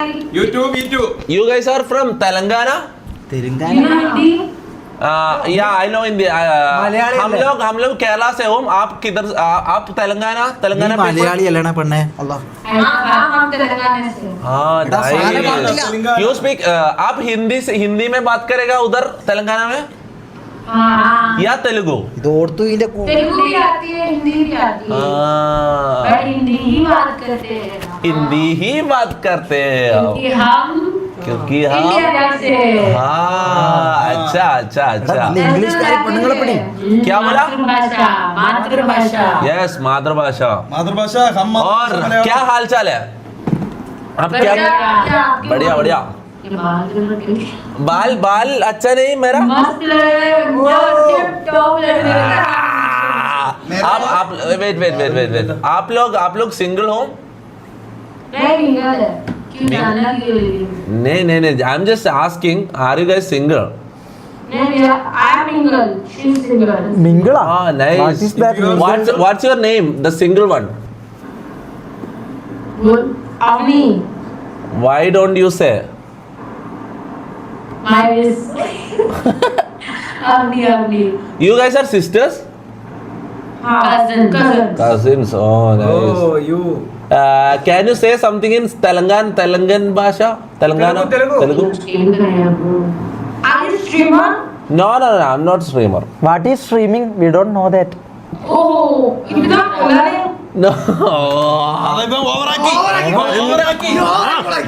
YouTube. You guys are from Telangana? Yeah, I know India. हम लोग केरला से हो. आप किधर? आप तेलंगाना मलयाली है ना पढ़ने अल्लाह. हम तेलंगाना से. हाँ, nice. You speak. आप हिंदी में बात करेगा उधर तेलंगाना में? हाँ. या तेलुगु? तेलुगु भी आती है, हिंदी भी आती है. बट हिंदी ही बात करते हैं. हिंदी ही बात करते हैं. क्योंकि हम इंडिया से. हाँ, अच्छा. इंग्लिश पढ़ने क्या बोला? मातृभाषा. यस, मातृभाषा. हम और क्या हाल चाल है? आप क्या? बढ़िया. बाल अच्छा नहीं मेरा? मस्त लग रहा है. टॉप लग रहा है. आप वेट. आप लोग सिंगल हो? नहीं. I am just asking, are you guys single? I am single. She's single. मिंगला. Ah, nice. What is that? What's your name? The single one. Good. Avni. Why don't you say? My is Avni. You guys are sisters? Cousins. Oh, nice. Oh, you. Can you say something in Telangan Bhasha? Telangana? Telugu. Are you streamer? No, I'm not streamer. What is streaming? We don't know that. Oh, इतना बोला है. No. ഓവറാക്കി.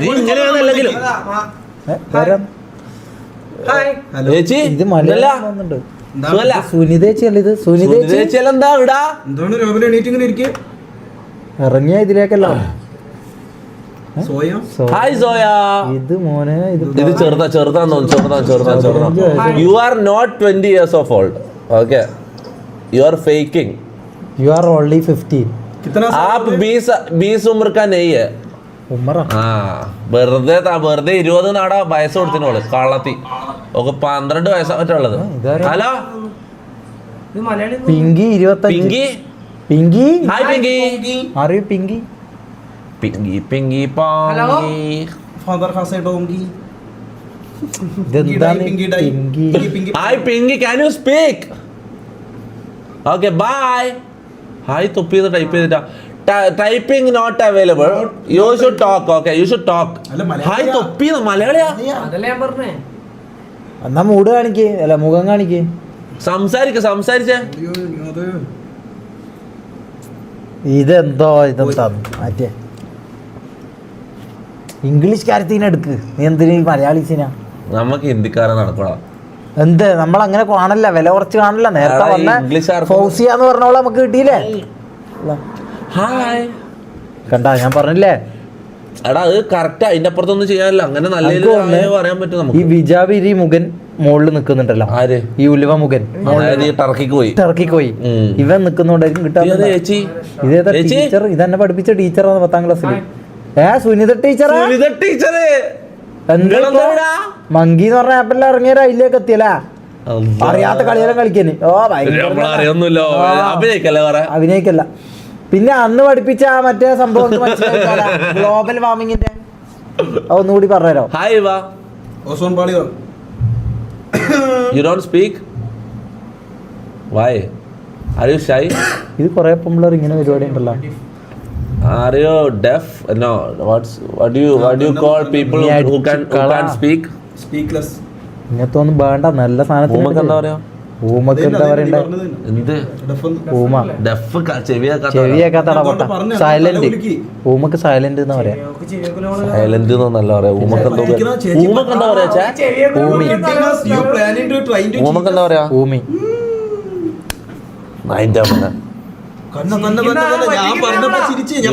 നീ ഇങ്ങനെയാണെല്ലെങ്കിലും. ചേച്ചി ഇത് ഇതല്ല. മലയാളം വന്നിട്ടുണ്ട്. സുഖല്ല? സുനിതേച്ചി അല്ല ഇത്? സുനിതേച്ചി എന്താ ഇടാ? എന്താണ് രോബിൻ എണീറ്റ് ഇങ്ങനെ ഇരിക്കെ? ഇറങ്ങിയ ഇതിലേക്കല്ലോ. സോയ. Hi soya. ഇത് മോനെ ഇത് ചെറുതാന്ന് തോന്നുന്നു. You are not 20 years of old. Okay. You are faking. You are only 15. कितना आप 20 उम्र का नहीं है. ഉമ്മറ. ആ വെറുതെ 20 നാടാ വയസ്സ് കൊടുത്തിനോള് കള്ളത്തി ഒക്കെ 12 വയസ്സാ മറ്റുള്ളത്. ഹലോ പിങ്കി 25. പിങ്കി ഹായ് പിങ്കി. അറിയൂ പിങ്കി? പിങ്കി പോങ്കി. Father has a donkey. ഇതെന്താണ് Pinky. Hi Pinky, can you speak? Okay bye. Hi Thoppi type ചെയ്തിട്ടാ. Typing not available. You should talk. Okay you should talk. Hi Thoppi മലയാളിയാ? എന്നാ മൂട് കാണിക്കേ, അല്ല മുഖം കാണിക്കേ. സംസാരിച്ചേ. ഇതെന്താ മറ്റേ ഇംഗ്ലീഷ് കാര്യത്തിന് എടുക്ക്. നീ എന്തിനു മലയാളീസിനാ? നമുക്ക് ഹിന്ദിക്കാരെ നടക്കണം. എന്ത് നമ്മളങ്ങനെ കാണല്ല, വില കുറച്ച് കാണല്ല. നേരത്തെ വന്ന ഫൗസിയ എന്ന് പറഞ്ഞോളെ നമുക്ക് കിട്ടിയില്ലേ? ഹായ് കണ്ടാ ഞാൻ പറഞ്ഞില്ലേ? എടാ അത് കറക്റ്റ്. അതിന്റെ അപ്പുറത്തൊന്നും ചെയ്യാനില്ല. അങ്ങനെ നല്ല പറയാൻ പറ്റും നമുക്ക്. ഈ വിജാവിരി മുഖൻ മുകളിൽ നിക്കുന്നുണ്ടല്ലോ. ആര്? ഈ ഉലുവ മുഖൻ ടർക്കിക്ക് പോയി. ഇവൻ നിക്കുന്നുണ്ടായിരിക്കും കിട്ടാൻ. ഇതേതാ ടീച്ചർ? ഇതെന്നെ പഠിപ്പിച്ച ടീച്ചറാണ് 10ാം ക്ലാസ്സിൽ. സുനിത ടീച്ചർ. മങ്കി എന്ന് പറഞ്ഞ ആപ്പിൽ ഇറങ്ങിയ അതിലേക്ക് എത്തിയല്ലേ? അറിയാത്ത കളിയെല്ലാം കളിക്കാന്. അഭിനയിക്കല്ല. പിന്നെ അന്ന് പഠിപ്പിച്ച മറ്റേ സംഭവം ഗ്ലോബൽ വാർമിങ്ങിന്റെ ഒന്നുകൂടി പറഞ്ഞുതരോ? ഹായ് വാ. ഓസോൺ പാളി. You don't speak? Why? Are you shy? ഇത് കുറെ പിള്ളേർ ഇങ്ങനെ പരിപാടി ഉണ്ടല്ലോ. Are you deaf? No. What do you call people who can't speak? Speakless. ഇങ്ങനത്തെ ഒന്നും വേണ്ട. നല്ല സാധനത്തിന് ഊമക്ക് എന്താ പറയാ? ഊമക്ക് എന്താ പറയണ്ടേ? എന്ത് ഊമ? ഡെഫ് ചെവിയേക്കാത്തട പൊട്ട. സൈലന്റ്. ഊമക്ക് സൈലന്റ് എന്ന് പറയാ. സൈലന്റ് എന്നല്ല പറയാ. ഊമക്ക് എന്താ പറയാ? ഊമക്ക് എന്താ പറയാ? ഊമി.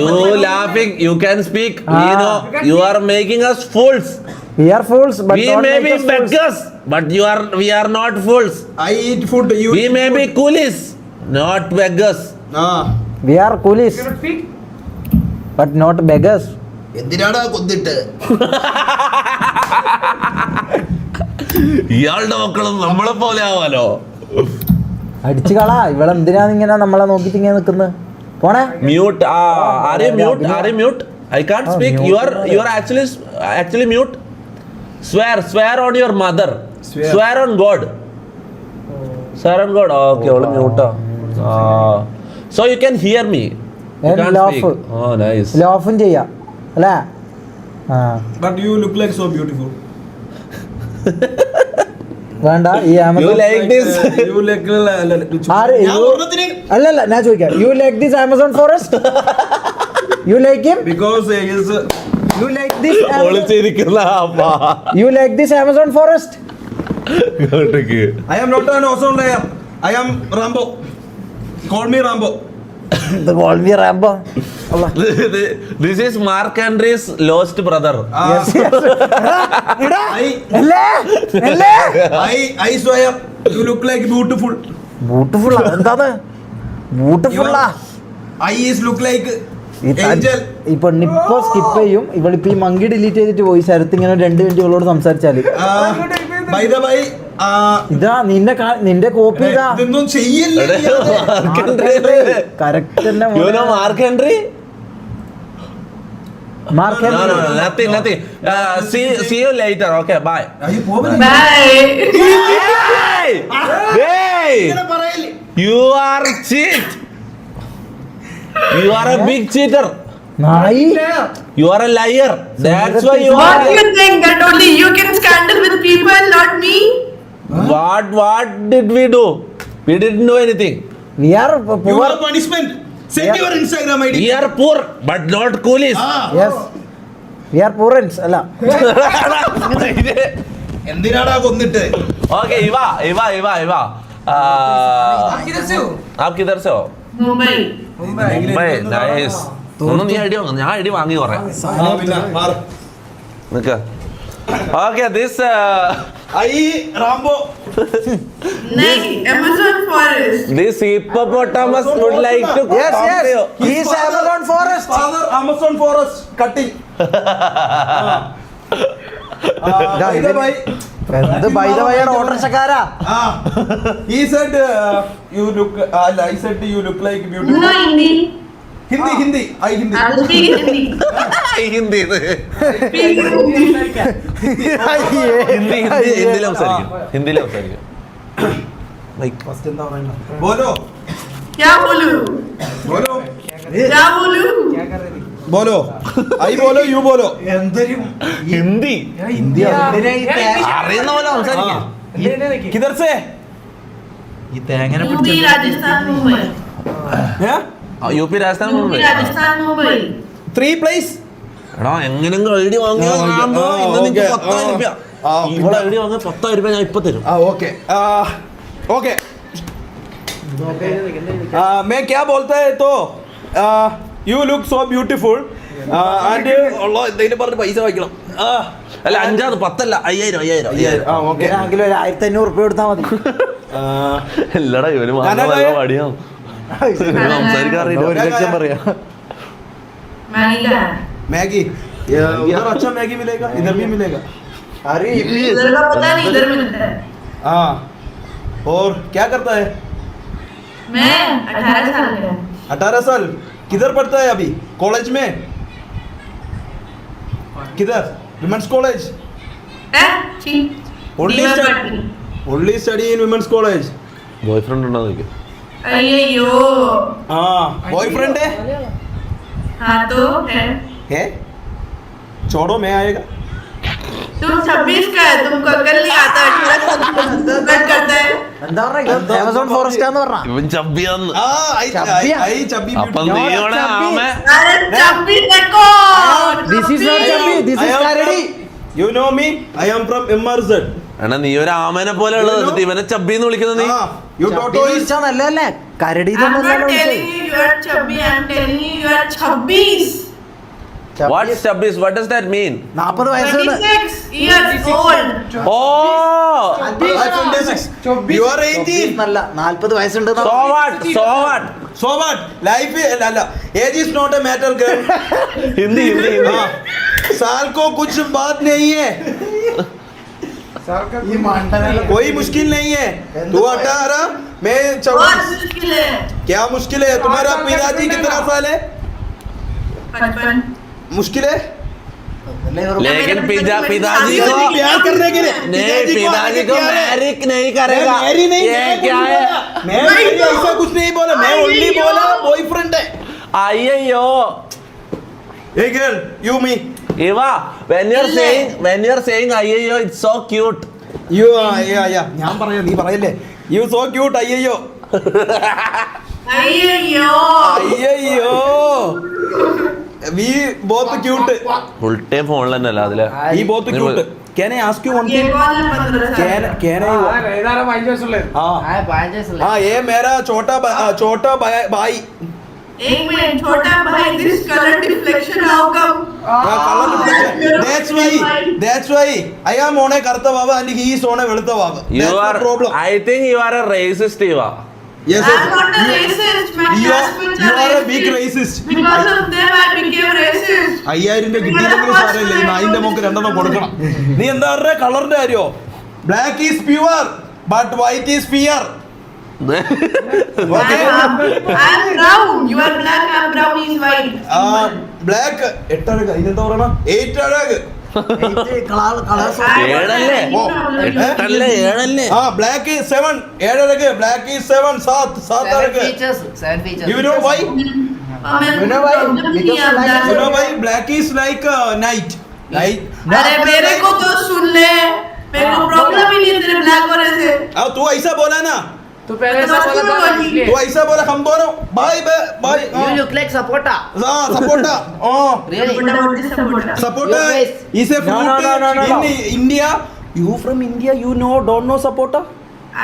You laughing? You can speak. We know you are making us fools. We are fools, but we may be beggars, but we are not fools. I eat food. We may be coolies, not beggars. We are coolies, but not beggars. എന്തിനാടാ കൊന്നിട്ട്? ഇയാളുടെ മക്കളും നമ്മളെ പോലെ ആവാലോ. അടിച്ചു കളാ. ഇവളെന്തിനാണ് ഇങ്ങനെ നമ്മളെ നോക്കിട്ട് ഇങ്ങനെ നിക്കുന്നത്? പോണേ. Mute. Are you mute? I can't speak. You are actually actually mute? Swear on your mother. Swear on God. Swear on God. Okay, all mute. So you can hear me. You And can't laugh. speak. Oh, nice. ലോഫും ചെയ്യാം അല്ലേ ആ But you look like so beautiful. വേണ്ട ഈ You Amazon like this? You like ആര് അല്ലല്ല ഞാൻ ചോദിക്കാം you like this Amazon forest you like him because he is. You like this ഒളിച്ചിരിക്കുന്ന അപ്പാ. You like this Amazon forest ഇങ്ങോട്ടേക്ക്. I am not an ozone layer. I am Rambo. Call me Rambo. ഇത് കോൾമി Rambo This is Mark Henry's lost brother. I swear you look like beautiful. Beautiful എന്താണ് ബ്യൂട്ടിഫുള്ളാ I is look like angel. ഈ പെണ്ണിപ്പോ skip ചെയ്യും ഇവളിപ്പോ ഈ monkey delete ചെയ്തിട്ട് പോയി ശരത്ത് ഇങ്ങനെ 2 minute ഇവളോട് സംസാരിച്ചാല് By the way, ഇതാ നിന്റെ കോപ്പി ഇതാ ഇതൊന്നും ചെയ്യില്ല. Mark Henry. കറക്റ്റ് തന്നെ You know Mark Henry? Mark No, nothing. See you later. Okay, bye. അയ്യോ, പോവല്ലേ? Bye. Hey! ഇങ്ങനെ പറയല്ലേ? You are cheat. You are a big cheater. നായി You are a liar. That's why you What do are. you think that only you can scandal with people, not me? What did we do? We didn't do anything. We are You poor are punishment. Send your Instagram ID. We are poor, but not coolies. Yes we are പൂറൻസ് അല്ല എന്തിനാടാ കൊന്നിട്ട്? Okay, Iva. आप किधर से हो? Mumbai. Mumbai. Nice. ഒന്നും നീ ഐഡിയ വാങ്ങും, ഞാൻ ഐഡിയ വാങ്ങി കുറെ. പിന്നെ മാറ്. നിക്ക. Okay, this I Rambo. Nahi, Amazon forest. this hippopotamus would like to yes talk to you. Yes is Amazon forest Father Amazon forest cutting. By the way, എന്ത് ബൈ ദ വൈ ഓട്ടർഷക്കാരാ he said you look. I said you look like beautiful. No Hindi. Hindi. I Hindi. I will speak Hindi. Hindi ഇത്. Speak Hindi. ഹിന്ദിയിൽ സംസാരിക്കും. Like, बोलो. क्या बोलूं? बोलो. क्या बोलूं? बोलो. I बोलो. You बोलो. ഹിന്ദി അറിയുന്ന പോലെ സംസാരിക്കാം. किधर से? ഈ തേങ്ങനെ UP, Rajasthan, Mumbai. Yeah? UP Rajasthan UP, Mumbai. Rajasthan, Mumbai. 3 place. എടാ എങ്ങനെങ്കിലും ഐഡിയ വാങ്ങിയോ ആ, ഇന്ന് നിങ്ങൾക്ക് okay. 10,000 രൂപ. ഇവിടെ ഐഡിയ വാങ്ങാൻ 10,000 രൂപ ഞാൻ ഇപ്പൊ തരും. Okay. Okay. मैं क्या बोलता है तो you look so beautiful and എന്തെങ്കിലും പറഞ്ഞ് പൈസ വാങ്ങിക്കണം. അല്ല 5 10 അല്ല 5,000. ഓക്കെ. ആണെങ്കിലും ഒരു 1,500 റുപ്യ കൊടുത്താൽ മതി അല്ലടാ ഇവന് ഞാനത് നല്ല പടിയാണ്. സംസാരിക്കാൻ അറിയില്ല. 1 ലക്ഷം പറയാം Maggi का है. मैगी उधर अच्छा मैगी मिलेगा, इधर भी मिलेगा. इधर का पता नहीं, इधर मिलता है. हाँ. और क्या करता है? मैं 18 साल का. 18 साल. किधर पढ़ता है अभी? कॉलेज में? किधर? Women's college. Only study in women's college. Boy friend ഉണ്ടോ നോക്കി. अय्यो. हाँ. बॉयफ्रेंड है? हाँ तो है. छोड़ो, मैं आएगा. तुम 26 का है, तुमको अकल नहीं आता. 18 करता है. എന്താ പറഞ്ഞ ആമസോൺ ഫോറസ്റ്റ് ആന്ന് പറഞ്ഞ ഇവൻ ചബ്ബിയാന്ന്. I chubby അപ്പം beauty. നീ ഇവിടെ ആമേ. अरे 26 देखो. This is not chubby this is കരടി You know me? I am from MRZ. എടാ നീ ഒരു ആമേനെ പോലെ ഉള്ളത് എന്നിട്ട് ഇവനെ ചബ്ബിന്ന് വിളിക്കുന്നത് നീ. You tortoise. നല്ലല്ലേ കരടി I'm not telling you you are chubby. I'm telling you you are 26. What's chubbies? What does that mean? 40 വയസ്സുണ്ട് 26 years old. Oh! I'm 26. You are 18. നല്ല 40 വയസ്സുണ്ട് So what? So what? Life is age is not a matter, girl. Hindi. हाँ. साल को कुछ बात नहीं है. कोई मुश्किल नहीं है. तू 18, मैं बहुत 24. मुश्किल है. क्या मुश्किल है? तुम्हारा पिताजी कितना साल है? 55. मुश्किल है? लेकिन पिताजी को प्यार करने के लिए नहीं, पिताजी को मैरिक नहीं करेगा। मैरी नहीं, ये मैं क्या कुछ है? बोला। मैं ऐसा कुछ नहीं बोला, मैं ओनली बोला बॉयफ्रेंड है। अയ്യോ Hey girl, you me. Eva, when you're saying അയ്യോ, it's so cute. You yeah. ഞാൻ പറയാ, നീ പറയല്ലേ. You so cute, അയ്യോ. അയ്യോ. We both cute. Full time ഫോണിൽ തന്നെ അല്ല അതിലെ We both cute. Can I ask you one thing? Can I? हाँ ये मेरा छोटा भाई. एक मिनट, छोटा भाई, this color deflection how come? That's why I am on a karta baba and he is on a velta baba. That's the problem. I think you are a racist, Eva. Yes, I'm not a racist. My husband's you are a big racist. Because of them I became racist. 5000 കിട്ടിയില്ലെങ്കിലും സാരമില്ല, ഈ നായിന്റെ mock 2 കൊടുക്കണം. നീ എന്താ പറഞ്ഞ കളറിന്റെ കാര്യോ? Black is pure but white is fear. I'm brown. You are black. I'm brown. He's white. Black 8 അഴക്, ഇതെന്താ പറയണ? 8 അഴക്. ഏഴല്ലേ ബ്ലാക്ക് 7 7 അഴക്. ബ്ലാക്ക് ഈസ് 7 7 അഴക്. You know why? You know why? Black is like night. अरे मेरे को तो सुन ले, मेरे को प्रॉब्लम ही नहीं तेरे ब्लैक होने से. तू ऐसा बोला ना, तू पहले ऐसा बोला था ना इसलिए। तू ऐसा बोला, हम दोनों bye bye. You look like Sapota. Sapota. Really? Sapota Your face. is a fruit in India. You from India, you don't know sapota?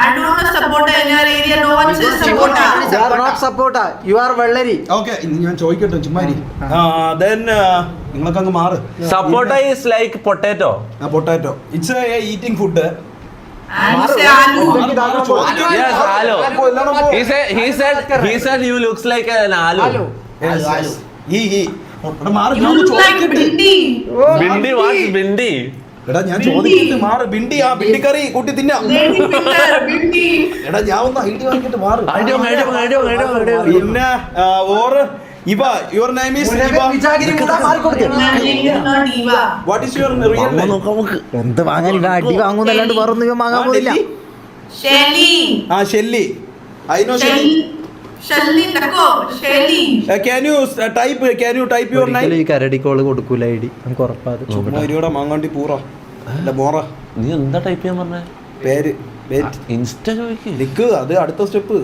I don't know Sapota in your area. No one says Sapota. You are not supporter. You are വെള്ളരി. Okay, ഞാൻ ചോദിക്കട്ടെ ചുമ്മാരി. Then നിങ്ങളൊക്കെ അങ്ങ് മാറ്. Sapota is like potato. Potato. It's a eating food. And say aloo. Yes, aloo. He said you looks like an aloo. Yes. He. മാറ്, You ഞാൻ look like ചോദിക്കട്ടെ. bindi. Bhindi watts bhindi? എടാ ഞാൻ ചോദിക്കട്ടെ, മാറ്. ബിണ്ടി ബിണ്ടിക്കറി കൂട്ടി തിന്നാം. Lady finger, bindi. എടാ ഞാൻ ഒന്ന് ഐഡി വാങ്ങിട്ട് മാറ്. പിന്നെ യുവർ നെയിം ഈസ് ഇവ. My name is not Eva. What is your real name? എന്ത് വാങ്ങാൻ ഇവ അടി വാങ്ങുന്നല്ലാണ്ട് വേറൊന്നും ഇവൻ വാങ്ങാൻ പോയില്ല. Shelly. Shelly. I know Shelly. Shelly Nako. Shelly. Can you type your name? ഒരിക്കലും ഈ കരടിക്കോള് കൊടുക്കൂല ഐഡി, നമുക്ക് ഉറപ്പാത്. ചുമ്മാ ഇരുവിടെ മാങ്ങാണ്ടി പൂറ. അല്ല ബോറ. നീ എന്താ ടൈപ്പ് ചെയ്യാൻ പറഞ്ഞേ? പേര് ഇൻസ്റ്റ ചോദിക്ക്. നിക്ക്, അത് അടുത്ത സ്റ്റെപ്പ്.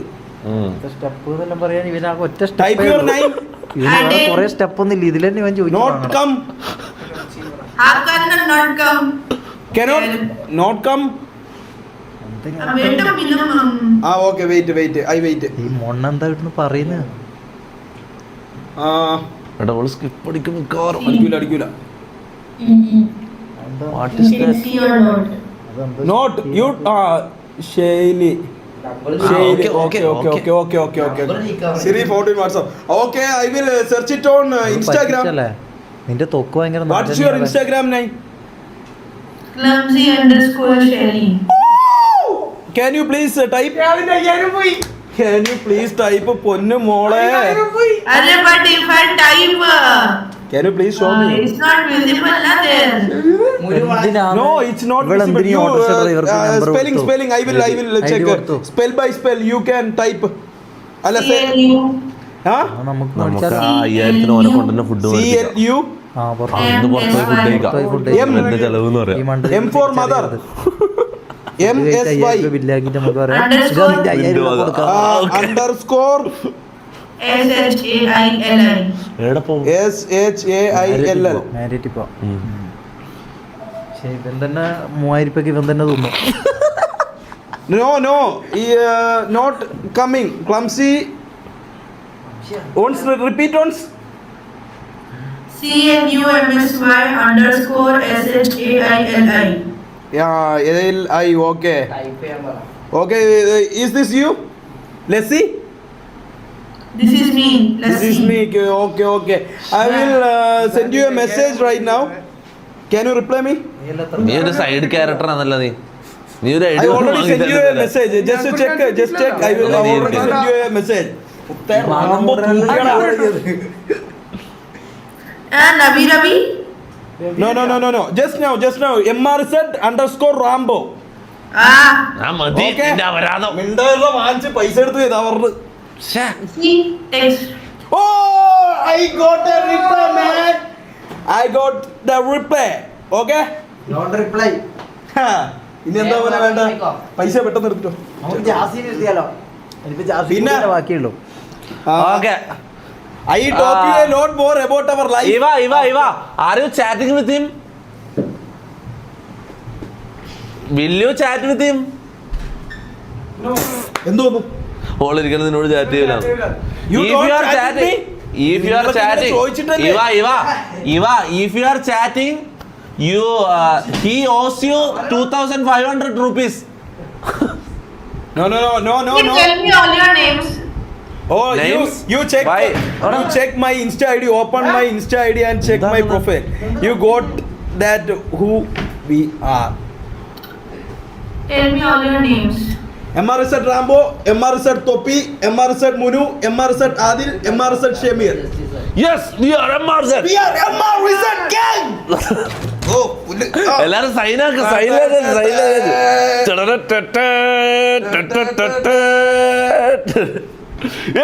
സ്റ്റെപ്പ് എന്നെല്ലാം പറയാൻ ഇവനാകെ ഒറ്റ Type your name. സ്റ്റെപ്പ്. കുറെ സ്റ്റെപ്പ് ഒന്നും ഇല്ല, ഇതിൽ തന്നെ ഇവൻ Not ചോദിച്ചു. come. How can not come? Cannot. Not come. Wait a minimum. Okay, wait. I wait. ഈ മൊണ്ണ എന്താ ഇവിടുന്ന് പറയുന്നത്? എടാ ഓള് സ്കിപ്പ് അടിക്കും മിക്കവാറും. അടിക്കൂല. What is that? See or not? Not you. Shayli. Okay. Siri found in WhatsApp. Okay, I will search it on Instagram. പറ്റിച്ചല്ലേ? നിന്റെ തൊക്ക് ഭയങ്കര What is your Instagram name? Clumsy_Shelly. Can you please type? Can you please type പൊന്നു മോളെ? Arre, but if I type, Can you please show me? it's not visible, na there. No, it's not ഇവള് visible. എന്തിനീ You, autorickshaw ഡ്രൈവർക്ക് number spelling. I will check. Spell by spell. You can type. അല്ല CLU. huh? നമുക്ക് നമുക്ക് മേടിച്ചാലോ? 5000 ഓനെ കൊണ്ടുവന്ന food CLU. ആ പുറത്ത് ഇന്ന് പുറത്ത് പോയി ഫുഡ് കഴിക്കാം. M. എന്റെ ചെലവെന്ന് ഈ പറയാം. മണ്ട M for mother. MSY. ബില്ലാക്കിട്ട് നമുക്ക് പറയാം. Underscore. ഇതാ നിന്റെ 5000 രൂപ കൊടുക്കാം. Underscore SHAILI. എവിടെ പോകും? SHAILL. മാരിറ്റ് ഇപ്പൊ പക്ഷേ ഇവൻ തന്നെ 3000 രൂപയ്ക്ക് ഇവൻ തന്നെ തിന്നു. No. Not coming. Clumsy. Once repeat once. CLUMSY_SHAILI. Yeah, LI. Okay. Okay. Is this you? Let's see. This is me. Let's This is see. me. Okay. I will send you a message right now. Can you reply me? നീ ഒരു side character ആണല്ലോ നീ ഒരു I already sent you a message. Just check. I will already send you a message. Navi Ravi. No. Just now. MRZ_Rambo. മതി Okay. നിന്റെ അപരാധം. മിണ്ടാതെ വാങ്ങിച്ച് പൈസ എടുത്ത് ചെയ്താ പറഞ്ഞു. ശ്ശേ. See, text. Oh, I got a reply, man. I got the reply. Okay? Not reply. Ha. ഇനി എന്താ പോലെ വേണ്ട? പൈസ പെട്ടെന്ന് എടുത്തിട്ടോ. നമുക്ക് ജാസി കിട്ടിയാലോ? എനിക്ക് ജാസി പിന്നെ? ബാക്കിയുള്ളൂ. Okay. I talk you a lot more about our life. Iva, are you chatting with him? Will you chat with him? എന്തോന്നു? ഓളിരിക്കുന്നത് നിന്നോട് ചാറ്റ് ചെയ്യില്ല. You If don't you are chat with chatting, me? if you are നിങ്ങളൊക്കെ chatting, ഇങ്ങനെ ചോദിച്ചിട്ടല്ലേ? Iva, if you are chatting, you he owes you 2,500 rupees. No. Can you tell me all your names? Oh, Names? you check. Why? You check my Insta ID. Open my Insta ID and check my profile. You got that who we are. Tell me all your names. MRZ Rambo, MRZ Topi, MRZ Munu, MRZ Adil, MRZ Shamir. Yes, we are MRZ. We are MRZ gang. Oh, എല്ലാരും സൈനാക്ക്.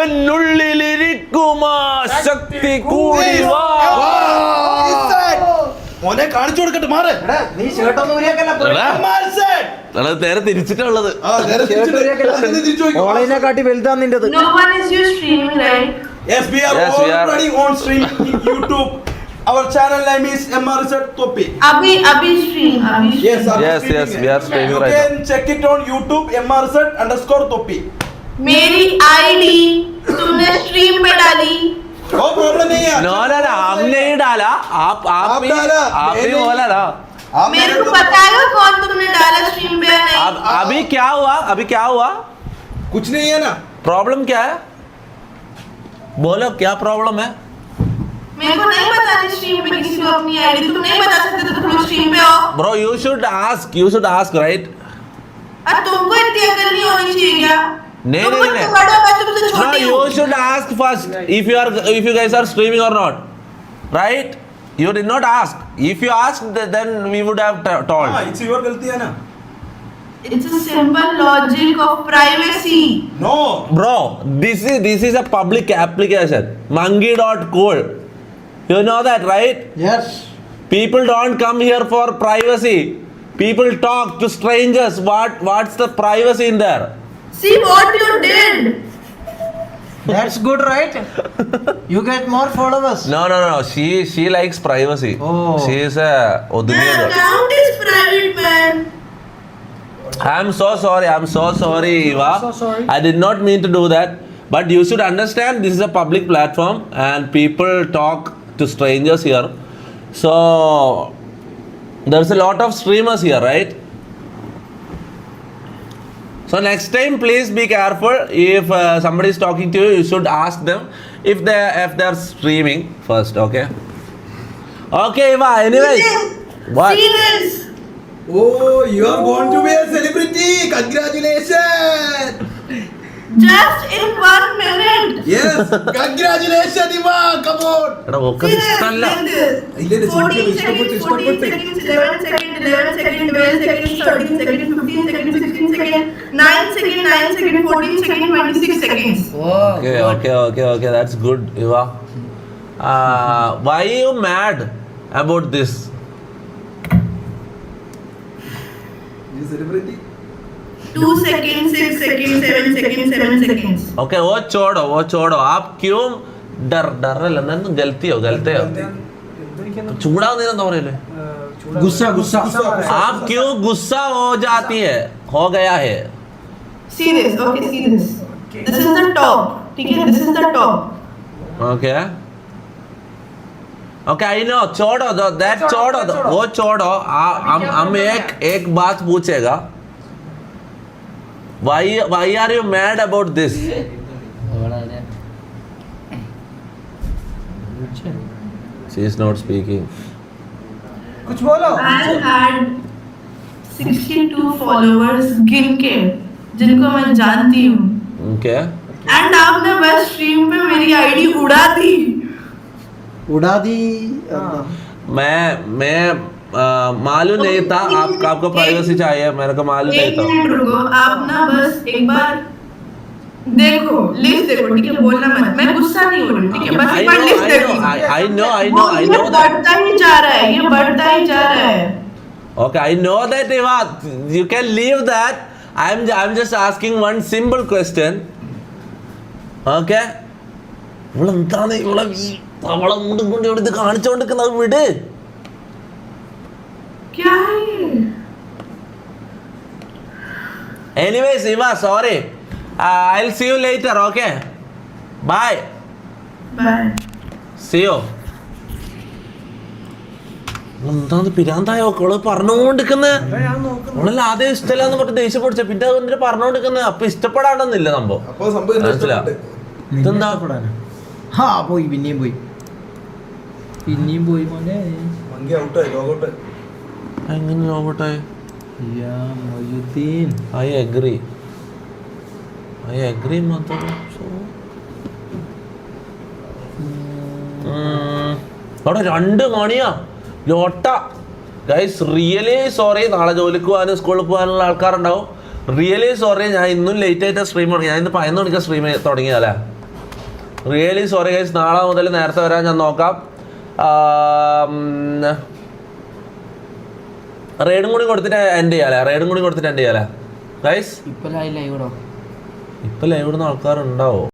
എന്നുള്ളിലിരിക്കുമാ ശക്തി കൂടി വാ. മോനെ കാണിച്ചു കൊടുക്കട്ടെ മാറ്. നീ ഷർട്ടൊന്നും ഊരിയാക്കല്ല. MRZ. അത് നേരെ തിരിച്ചിട്ടുള്ളത്. നേരെ തിരിച്ചു നോക്കിക്കോ. ഓൺലൈനെ കാട്ടി വലുതാ നിന്റേത്. No one is you streaming, right? Yes, we are Yes, we are. already on stream in YouTube. Our channel name is MRZ Topi. Abhi stream. Yes, Yes, we are streaming You right can check it on YouTube MRZ_Topi. मेरी ID तूने stream पे डाली. No problem नहीं है. No, हमने नहीं डाला. आप डाला. ही बोला ना. आप मेरे को बताएगा कौन तुमने डाला stream पे या नहीं? अभी क्या हुआ? कुछ नहीं है ना. प्रॉब्लम क्या है? बोलो क्या प्रॉब्लम है? मेरे को नहीं बतानी stream पे किसी को अपनी ID. तुम नहीं बता सकते तो तुम stream पे हो. Bro, you should ask, right? तुमको इतनी अकल नहीं होनी चाहिए क्या? नहीं. तुम मुझसे बड़े हो, मैं तुमसे No, छोटी you हूँ. should ask first if you guys are streaming or not, right? You did not ask. If you asked, then we would have told. हाँ, it's your गलती है ना. It's a simple logic of privacy. No. Bro, this is a public application. Monkey.cool. You know that, right? Yes. People don't come here for privacy. People talk to strangers. What's the privacy in there? See what you did. That's good, right? You get more followers. No. She likes privacy. Oh. She is a My Oduniya girl. account is private, man. I'm so sorry, Eva. So sorry. I did not mean to do that. But you should understand this is a public platform and people talk to strangers here. So there's a lot of streamers here, right? So next time, please be careful. If somebody is talking to you, you should ask them if they're streaming first. Okay, Eva. Anyway, what? See this. Oh, you are going to be a celebrity. Congratulations. Just in 1 minute. Yes. Congratulations, Eva. Come on. എടാ, ഒക്കെ See this. ഇഷ്ടമല്ല. ഇല്ല, ഇല്ല, 14 ഇഷ്ടപ്പെട്ടു, seconds, ഇഷ്ടപ്പെട്ടു. 14 seconds, 11 seconds, 11 seconds, 12 seconds, 13 seconds, 15 seconds, 16 seconds, 9 seconds, 9 seconds, 14 seconds, 26 seconds. Okay. That's good, Eva. Why are you mad about this? You celebrity. 2 seconds, 6 seconds, 7 seconds, 7 seconds. Okay वो छोड़ो आप क्यों डर रहे हो गलती हो चूड़ा नहीं ना रहे गुस्सा आप क्यों गुस्सा हो जाती है हो गया है See this, okay, see this. This is the top. ठीक है, this is the top. Okay I know छोड़ो दैट छोड़ो वो छोड़ो हम एक बात पूछेगा why are you mad about this she is not speaking कुछ बोलो. I had 62 followers गिन के जिनको मैं जानती हूँ. okay एंड आपने बस स्ट्रीम पे मेरी आईडी उड़ा दी. उड़ा दी. मैं मालूम नहीं था आपको प्राइवेसी चाहिए, मेरे को मालूम नहीं एक था. मिनट रुको, आप ना बस एक बार देखो, लिस्ट देखो, ठीक है, बोलना मत, मैं गुस्सा नहीं हो रही, ठीक है, बस I एक बार लिस्ट देखो. know ये that. बढ़ता ही जा रहा है, ये बढ़ता ही जा रहा है. Okay, I know that, Eva. You can leave that. I'm just asking one simple question. Okay? ഇവളെന്താണ് ഇവളെ അവളെ കൊണ്ട് ഇത് കാണിച്ചോണ്ടിരിക്കുന്നത്? വിട്. क्या है ये? Anyways, Eva, sorry. I'll see you later, okay? Bye. Bye. See you. എന്താണ് പിരാന്തായോ അവള് പറഞ്ഞുകൊണ്ടിരിക്കുന്നത്? അവളെല്ലാം ആദ്യം ഇഷ്ടമല്ലാന്ന് പറഞ്ഞ് ദേഷ്യം പിടിച്ച പിന്നെ അതിന്റെ പറഞ്ഞുകൊണ്ടിരിക്കുന്നത്. അപ്പൊ ഇഷ്ടപ്പെടാണെന്നില്ല സംഭവം. മനസ്സിലാവും. ഇതെന്താ പോയി പിന്നെയും പോയി മോനെ. എങ്ങനെ നോക്കട്ടെ? മൊയ്യുദ്ദീൻ I agree മാത്രം. അവിടെ 2 മണിയാ ലോട്ട. Guys really sorry. നാളെ ജോലിക്ക് പോകാനും സ്കൂളിൽ പോകാനുള്ള ആൾക്കാരുണ്ടാവും. റിയലി സോറി, ഞാൻ ഇന്നും ലേറ്റ് ആയിട്ട് സ്ട്രീം തുടങ്ങി. ഞാൻ ഇന്ന് 11 മണിക്ക് സ്ട്രീം തുടങ്ങിയല്ലേ. Really sorry guys. നാളെ മുതൽ നേരത്തെ വരാൻ ഞാൻ നോക്കാം. റൈഡും കൂടി കൊടുത്തിട്ട് എൻഡ് ചെയ്യാലേ ഗൈസ്. ഇപ്പൊ ലൈവ് ഇപ്പം ലൈവ് ഇടുന്ന ആൾക്കാരുണ്ടാവോ?